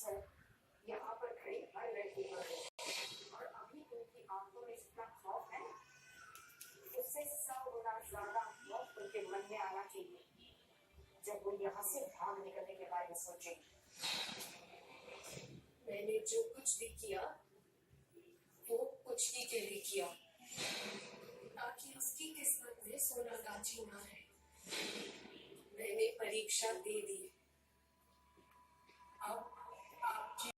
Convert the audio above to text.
Sir, यहाँ पर खड़ी हर लड़की मर गई और अभी उनकी आंखों में जितना खौफ है उससे 100 गुना ज्यादा खौफ उनके मन में आना चाहिए जब वो यहाँ से भाग निकलने के बारे में सोचे। मैंने जो कुछ भी किया वो कुछ ही के लिए किया ताकि उसकी किस्मत में सोनागाची ना है। मैंने परीक्षा दे दी।